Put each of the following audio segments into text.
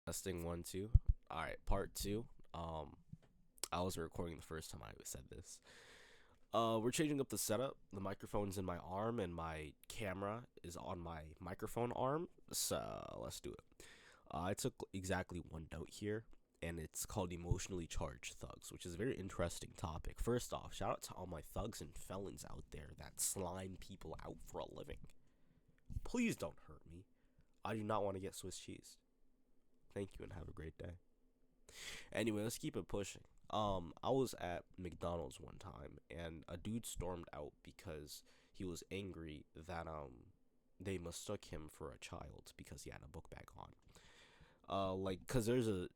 Testing one, two. All right, part two. I was recording the first time I said this. We're changing up the setup. The microphone's in my arm, and my camera is on my microphone arm. So let's do it. I took exactly one note here, and it's called emotionally charged thugs, which is a very interesting topic. First off, shout out to all my thugs and felons out there that slime people out for a living. Please don't hurt me. I do not want to get Swiss cheese. Thank you and have a great day. Anyway, let's keep it pushing. I was at McDonald's one time and a dude stormed out because he was angry that they mistook him for a child because he had a book bag on. Cause there's a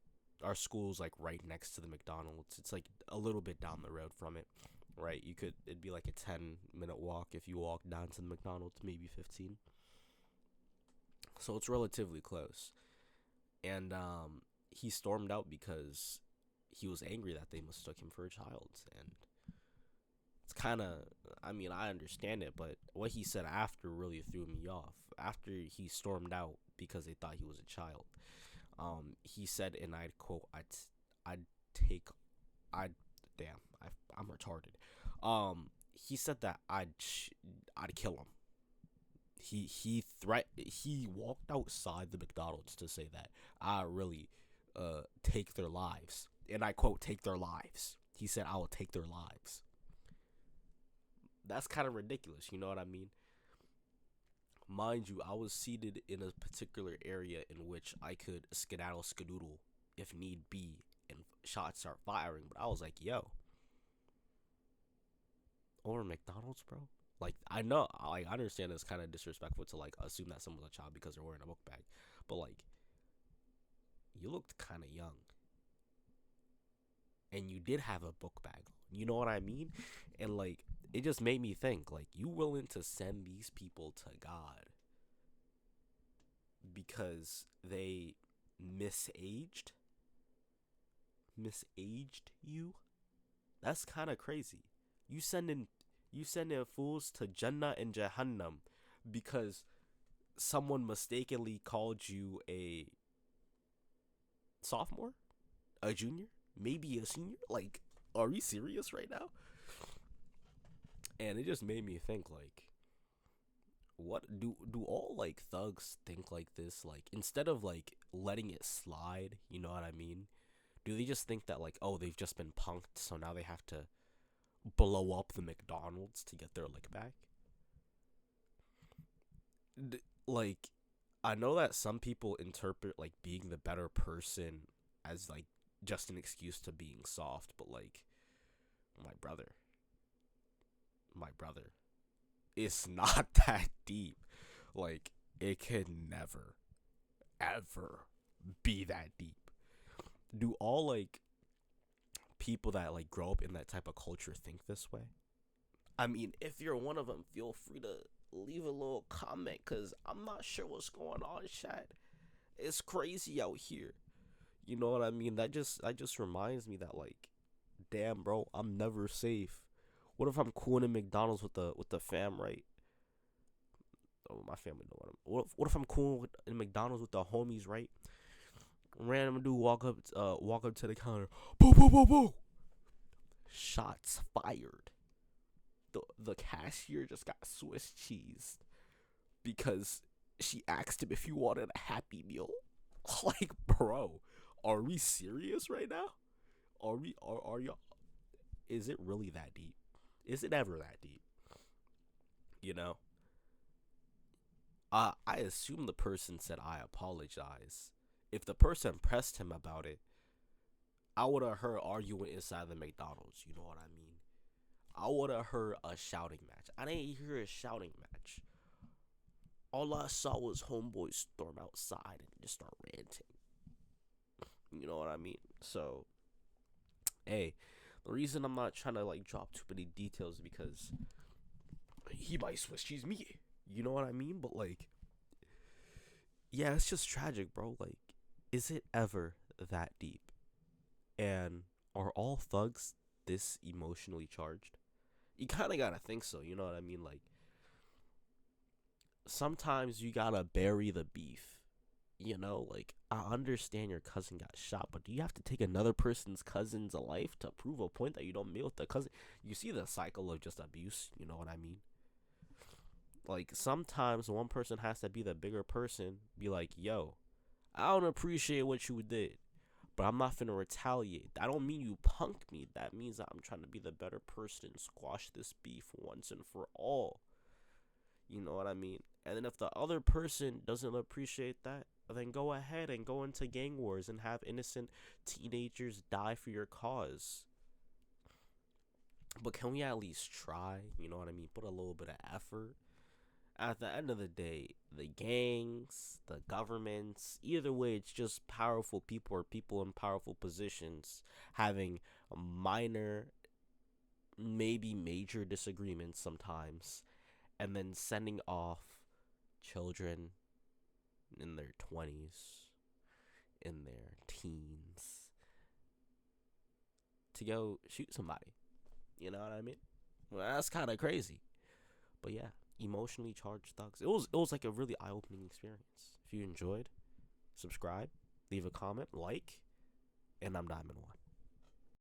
our school's like right next to the McDonald's. It's like a little bit down the road from it, right? It'd be like a 10-minute walk if you walk down to the McDonald's, maybe 15. So it's relatively close. And he stormed out because he was angry that they mistook him for a child. And it's kind of, I mean, I understand it, but what he said after really threw me off. After he stormed out because they thought he was a child, he said, and I quote, I'd take, I'd, damn, I'm retarded. He said that I'd kill him. He walked outside the McDonald's to say that I really take their lives, and I quote, take their lives. He said I will take their lives. That's kind of ridiculous, you know what I mean? Mind you, I was seated in a particular area in which I could skedaddle skedoodle if need be and shots start firing, but I was like, yo, over McDonald's, bro. Like, I know, like, I understand it's kind of disrespectful to like assume that someone's a child because they're wearing a book bag, but like, you looked kind of young, and you did have a book bag. You know what I mean? And like, it just made me think, like, you willing to send these people to God because they misaged, misaged you? That's kind of crazy. You sending you sending fools to Jannah and Jahannam because someone mistakenly called you a sophomore, a junior, maybe a senior. Like, are we serious right now? And it just made me think, like, what do all like thugs think like this? Like, instead of like letting it slide, you know what I mean? Do they just think that like, oh, they've just been punked, so now they have to blow up the McDonald's to get their lick back? Like, I know that some people interpret like being the better person as like just an excuse to being soft, but like, my brother, my brother, it's not that deep. Like, it could never, ever be that deep. Do all like people that like grow up in that type of culture think this way? I mean, if you're one of them, feel free to leave a little comment because I'm not sure what's going on, chat. It's crazy out here. You know what I mean? That just reminds me that like, damn, bro, I'm never safe. What if I'm cooling in McDonald's with the fam, right? Oh, my family know what I'm. What if I'm cooling in McDonald's with the homies, right? Random dude walk up to the counter, boo boo boo boo. Shots fired. The cashier just got Swiss cheese because she asked him if he wanted a Happy Meal. Like, bro, are we serious right now? Are y'all? Is it really that deep? Is it ever that deep? You know. I assume the person said I apologize. If the person pressed him about it, I would have heard arguing inside the McDonald's. You know what I mean? I would have heard a shouting match. I didn't hear a shouting match. All I saw was homeboys storm outside and just start ranting. You know what I mean? So, hey, the reason I'm not trying to like drop too many details is because he might Swiss cheese me. You know what I mean? But like, yeah, it's just tragic, bro. Like, is it ever that deep? And are all thugs this emotionally charged? You kind of gotta think so. You know what I mean? Like, sometimes you gotta bury the beef. Like, I understand your cousin got shot, but do you have to take another person's cousin's life to prove a point that you don't meet with the cousin? You see the cycle of just abuse, you know what I mean? Like, sometimes one person has to be the bigger person, be like, yo, I don't appreciate what you did, but I'm not finna retaliate. I don't mean you punked me. That means that I'm trying to be the better person, squash this beef once and for all. You know what I mean? And then if the other person doesn't appreciate that, then go ahead and go into gang wars and have innocent teenagers die for your cause. But can we at least try? You know what I mean? Put a little bit of effort. At the end of the day, the gangs, the governments, either way, it's just powerful people or people in powerful positions having minor, maybe major disagreements sometimes, and then sending off children in their 20s, in their teens, to go shoot somebody. You know what I mean? Well, that's kind of crazy. But yeah, emotionally charged thugs. It was like a really eye opening experience. If you enjoyed, subscribe, leave a comment, like, and I'm Diamond One.